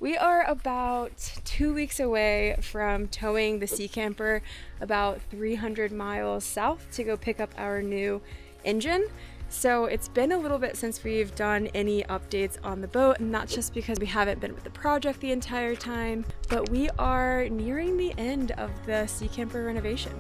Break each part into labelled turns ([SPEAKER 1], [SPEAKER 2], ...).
[SPEAKER 1] We are about 2 weeks away from towing the SeaCamper about 300 miles south to go pick up our new engine. So it's been a little bit since we've done any updates on the boat, and not just because we haven't been with the project the entire time, but we are nearing the end of the SeaCamper renovation.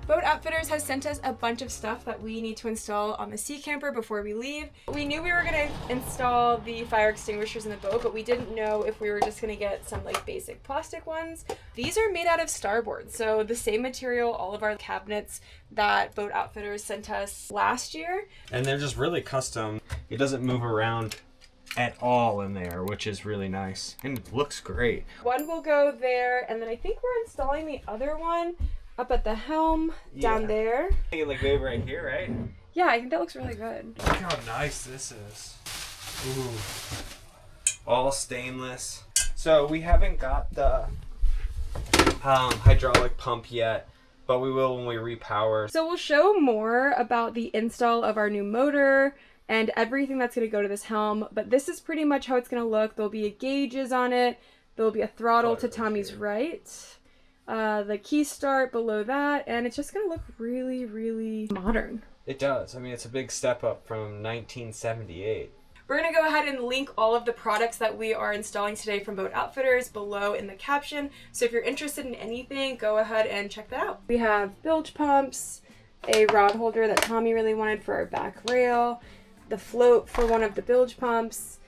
[SPEAKER 1] Boat Outfitters has sent us a bunch of stuff that we need to install on the SeaCamper before we leave. We knew we were going to install the fire extinguishers in the boat, but we didn't know if we were just going to get some like basic plastic ones. These are made out of starboard, so the same material all of our cabinets that Boat Outfitters sent us last year.
[SPEAKER 2] And they're just really custom. It doesn't move around at all in there, which is really nice. And it looks great.
[SPEAKER 1] One will go there, and then I think we're installing the other one up at the helm down there.
[SPEAKER 2] I think like maybe right here, right?
[SPEAKER 1] Yeah, I think that looks really good.
[SPEAKER 2] Look how nice this is. Ooh. All stainless. So we haven't got the hydraulic pump yet, but we will when we repower.
[SPEAKER 1] So we'll show more about the install of our new motor and everything that's going to go to this helm, but this is pretty much how it's going to look. There'll be gauges on it. There'll be a throttle to Tommy's right. The key start below that, and it's just gonna look really, really modern.
[SPEAKER 2] It does. I mean, it's a big step up from 1978.
[SPEAKER 1] We're gonna go ahead and link all of the products that we are installing today from Boat Outfitters below in the caption. So if you're interested in anything, go ahead and check that out. We have bilge pumps, a rod holder that Tommy really wanted for our back rail, the float for one of the bilge pumps,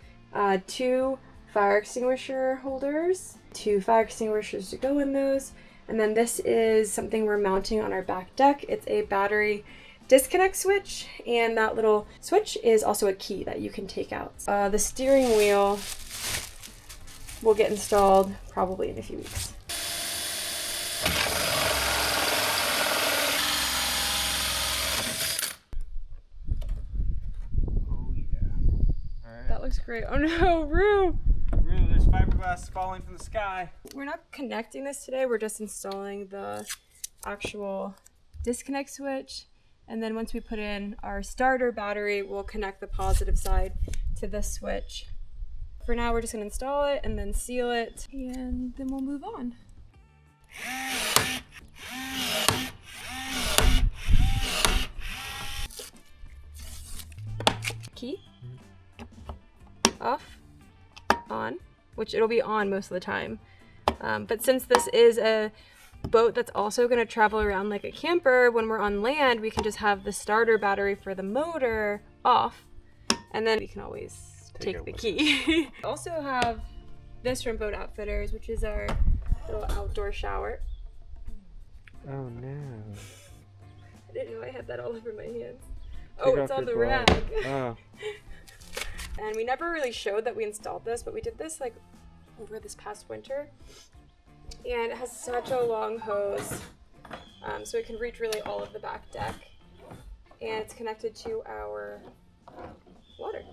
[SPEAKER 1] 2 fire extinguisher holders, 2 fire extinguishers to go in those. And then this is something we're mounting on our back deck. It's a battery disconnect switch, and that little switch is also a key that you can take out. The steering wheel will get installed probably in a few weeks.
[SPEAKER 2] Oh yeah. All right.
[SPEAKER 1] That looks great. Oh no, Rue!
[SPEAKER 2] There's fiberglass falling from the sky.
[SPEAKER 1] We're not connecting this today, we're just installing the actual disconnect switch. And then once we put in our starter battery, we'll connect the positive side to this switch. For now, we're just gonna install it and then seal it, and then we'll move on. Key. Off. On. Which it'll be on most of the time. But since this is a boat that's also going to travel around like a camper, when we're on land, we can just have the starter battery for the motor off, and then we can always take the key. We also have this from Boat Outfitters, which is our little outdoor shower.
[SPEAKER 2] Oh no.
[SPEAKER 1] I didn't know I had that all over my hands. Oh, it's on the rag.
[SPEAKER 2] Oh.
[SPEAKER 1] And we never really showed that we installed this, but we did this like over this past winter. And it has such a long hose, so it can reach really all of the back deck. And it's connected to our water.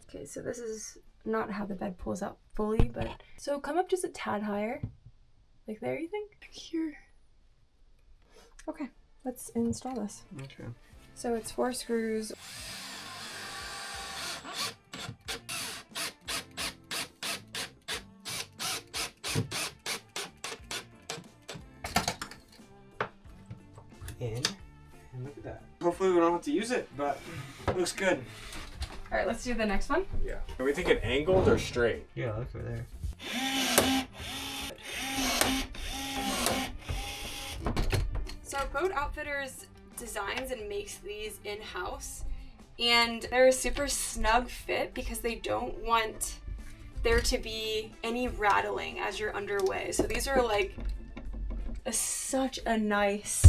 [SPEAKER 1] Okay, so this is not how the bed pulls out fully, but so come up just a tad higher. Like there, you think? Here. Okay, let's install this.
[SPEAKER 2] Okay.
[SPEAKER 1] So it's 4 screws.
[SPEAKER 2] In, and look at that. Hopefully we don't have to use it, but it looks good.
[SPEAKER 1] All right, let's do the next one.
[SPEAKER 2] Yeah. Are we thinking angled or straight? Yeah, look over there.
[SPEAKER 1] So Boat Outfitters designs and makes these in-house, and they're a super snug fit because they don't want there to be any rattling as you're underway. So these are like such a nice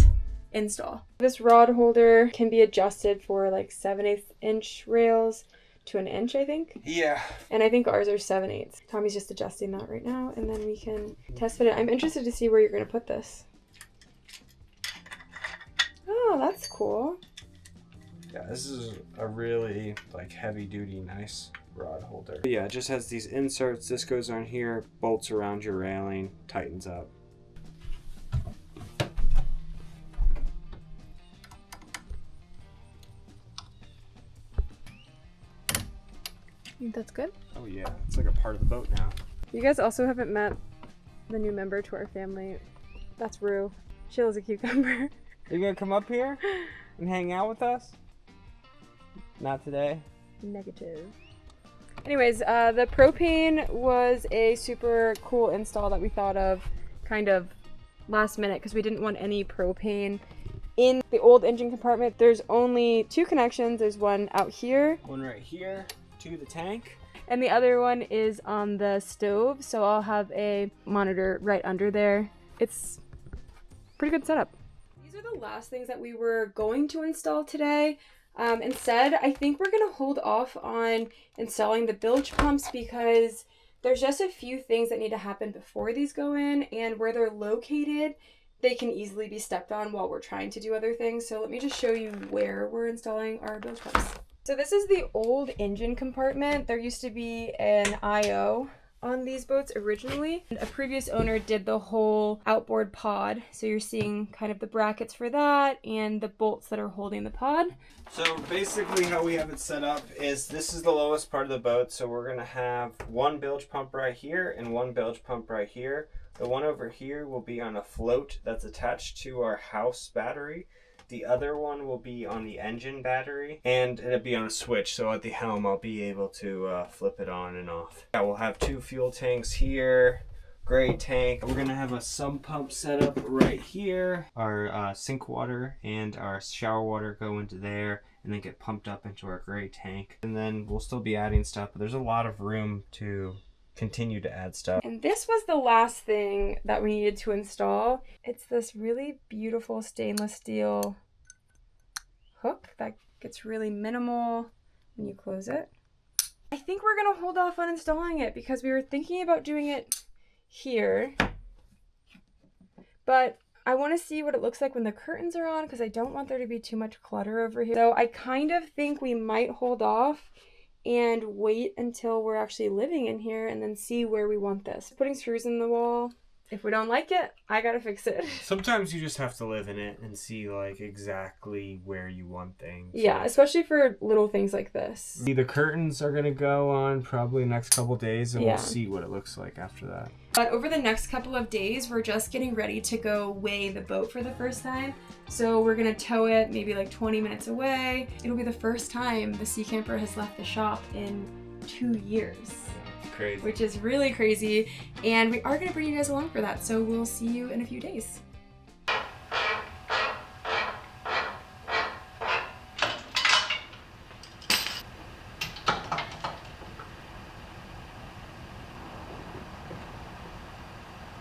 [SPEAKER 1] install. This rod holder can be adjusted for like 7/8 inch rails to an inch, I think.
[SPEAKER 2] Yeah.
[SPEAKER 1] And I think ours are 7/8. Tommy's just adjusting that right now, and then we can test fit it. I'm interested to see where you're gonna put this. Oh, that's cool.
[SPEAKER 2] Yeah, this is a really like heavy duty, nice rod holder. Yeah, it just has these inserts. This goes on here, bolts around your railing, tightens up.
[SPEAKER 1] think that's good?
[SPEAKER 2] Oh yeah, it's like a part of the boat now.
[SPEAKER 1] You guys also haven't met the new member to our family. That's Rue. Chill as a cucumber.
[SPEAKER 2] Are you gonna come up here and hang out with us? Not today.
[SPEAKER 1] Negative. Anyways, the propane was a super cool install that we thought of kind of last minute because we didn't want any propane in the old engine compartment. There's only 2 connections. There's one out here.
[SPEAKER 2] One right here to the tank.
[SPEAKER 1] And the other one is on the stove. So I'll have a monitor right under there. It's pretty good setup. These are the last things that we were going to install today. Instead, I think we're gonna hold off on installing the bilge pumps because there's just a few things that need to happen before these go in, and where they're located, they can easily be stepped on while we're trying to do other things. So let me just show you where we're installing our bilge pumps. So this is the old engine compartment. There used to be an IO on these boats originally. A previous owner did the whole outboard pod. So you're seeing kind of the brackets for that and the bolts that are holding the pod.
[SPEAKER 2] So basically how we have it set up is this is the lowest part of the boat. So we're gonna have one bilge pump right here and one bilge pump right here. The one over here will be on a float that's attached to our house battery. The other one will be on the engine battery, and it'll be on a switch, so at the helm I'll be able to flip it on and off. Yeah, we'll have 2 fuel tanks here, gray tank. We're gonna have a sump pump set up right here. Our sink water and our shower water go into there and then get pumped up into our gray tank. And then we'll still be adding stuff, but there's a lot of room to continue to add stuff.
[SPEAKER 1] And this was the last thing that we needed to install. It's this really beautiful stainless steel hook that gets really minimal when you close it. I think we're gonna hold off on installing it because we were thinking about doing it here, but I want to see what it looks like when the curtains are on because I don't want there to be too much clutter over here. So I kind of think we might hold off and wait until we're actually living in here and then see where we want this. Putting screws in the wall. If we don't like it, I gotta fix it.
[SPEAKER 2] Sometimes you just have to live in it and see like exactly where you want things.
[SPEAKER 1] Yeah, especially for little things like this.
[SPEAKER 2] The curtains are gonna go on probably next couple days and we'll see what it looks like after that.
[SPEAKER 1] But over the next couple of days, we're just getting ready to go weigh the boat for the first time. So we're gonna tow it maybe like 20 minutes away. It'll be the first time the SeaCamper has left the shop in 2 years.
[SPEAKER 2] Crazy.
[SPEAKER 1] Which is really crazy. And we are gonna bring you guys along for that. So we'll see you in a few days.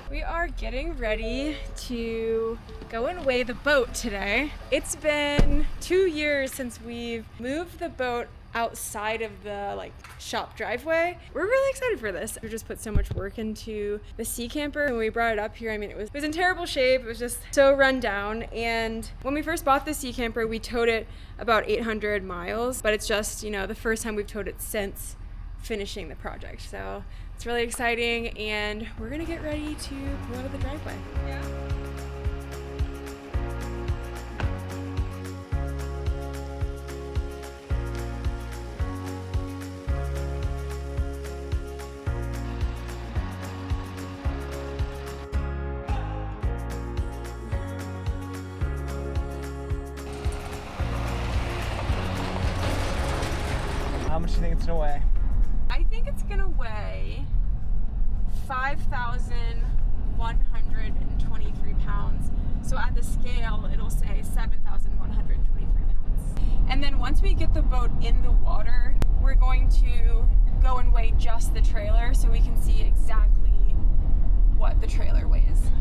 [SPEAKER 1] We are getting ready to go and weigh the boat today. It's been 2 years since we've moved the boat outside of the shop driveway. We're really excited for this. We just put so much work into the SeaCamper. When we brought it up here, I mean, it was in terrible shape. It was just so run down. And when we first bought the SeaCamper, we towed it about 800 miles, but it's just, the first time we've towed it since finishing the project. So it's really exciting, and we're gonna get ready to pull out of the driveway. Yeah.
[SPEAKER 2] How much do you think it's gonna weigh?
[SPEAKER 1] I think it's gonna weigh 5,123 pounds. So at the scale, it'll say 7,123 pounds. And then once we get the boat in the water, we're going to go and weigh just the trailer so we can see exactly what the trailer weighs.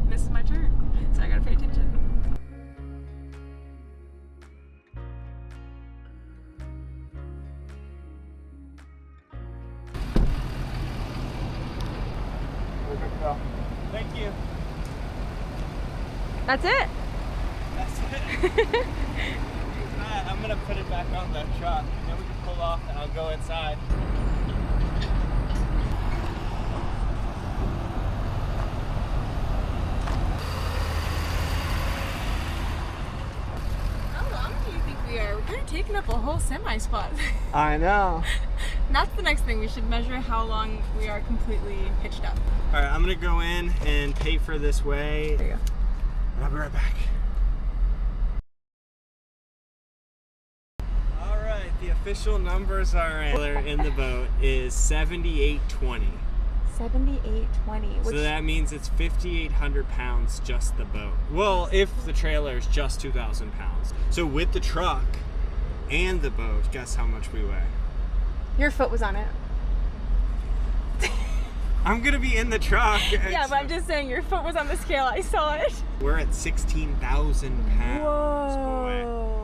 [SPEAKER 1] This is my turn, so I gotta pay attention.
[SPEAKER 2] Thank you.
[SPEAKER 1] That's it?
[SPEAKER 2] That's it. I'm gonna put it back on the truck and then we can pull off and I'll go inside.
[SPEAKER 1] How long do you think we are? We're kind of taking up a whole semi spot.
[SPEAKER 2] I know.
[SPEAKER 1] And that's the next thing. We should measure how long we are completely hitched up.
[SPEAKER 2] All right, I'm gonna go in and pay for this way.
[SPEAKER 1] There you go.
[SPEAKER 2] And I'll be right back. All right, the official numbers are in the boat is 7820.
[SPEAKER 1] 7820.
[SPEAKER 2] So that means it's 5,800 pounds just the boat. Well, if the trailer is just 2,000 pounds. So with the truck and the boat, guess how much we weigh?
[SPEAKER 1] Your foot was on it.
[SPEAKER 2] I'm gonna be in the truck.
[SPEAKER 1] Yeah, but I'm just saying your foot was on the scale. I saw it.
[SPEAKER 2] We're at 16,000 pounds.
[SPEAKER 1] Whoa.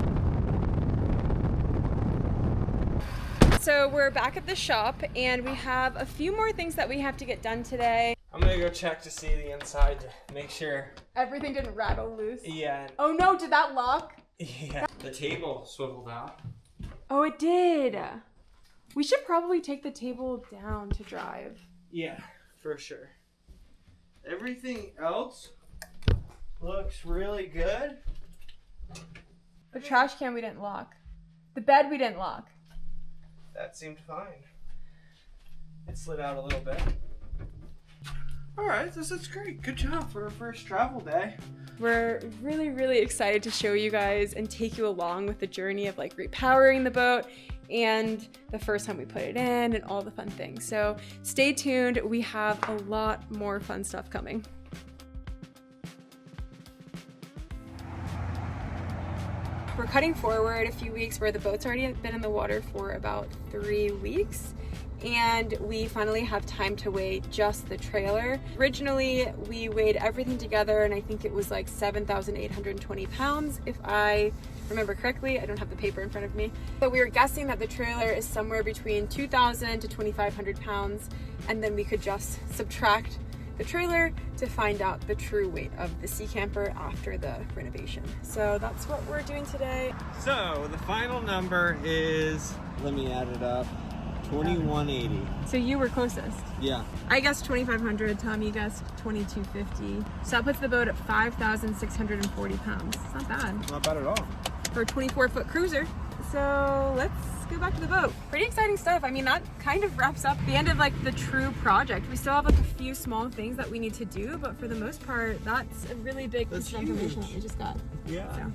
[SPEAKER 1] So we're back at the shop and we have a few more things that we have to get done today.
[SPEAKER 2] I'm gonna go check to see the inside to make sure
[SPEAKER 1] everything didn't rattle loose.
[SPEAKER 2] Yeah.
[SPEAKER 1] Oh no, did that lock?
[SPEAKER 2] Yeah. The table swiveled out.
[SPEAKER 1] Oh, it did. We should probably take the table down to drive.
[SPEAKER 2] Yeah, for sure. Everything else looks really good.
[SPEAKER 1] The trash can we didn't lock. The bed we didn't lock.
[SPEAKER 2] That seemed fine. It slid out a little bit. All right, this is great. Good job for our first travel day.
[SPEAKER 1] We're really, really excited to show you guys and take you along with the journey of like repowering the boat and the first time we put it in and all the fun things. So stay tuned. We have a lot more fun stuff coming. We're cutting forward a few weeks where the boat's already been in the water for about 3 weeks. And we finally have time to weigh just the trailer. Originally, we weighed everything together and I think it was like 7,820 pounds, if I remember correctly. I don't have the paper in front of me. But we were guessing that the trailer is somewhere between 2,000 to 2,500 pounds, and then we could just subtract the trailer to find out the true weight of the SeaCamper after the renovation. So that's what we're doing today.
[SPEAKER 2] So the final number is, let me add it up, 2180.
[SPEAKER 1] So you were closest.
[SPEAKER 2] Yeah.
[SPEAKER 1] I guessed 2,500, Tommy guessed 2,250. So that puts the boat at 5,640 pounds. It's not bad.
[SPEAKER 2] Not bad at all.
[SPEAKER 1] For a 24-foot cruiser. So let's go back to the boat. Pretty exciting stuff. I mean, that kind of wraps up the end of like the true project. We still have like a few small things that we need to do, but for the most part, that's a really big piece of information that we just got.
[SPEAKER 2] Yeah.
[SPEAKER 1] So.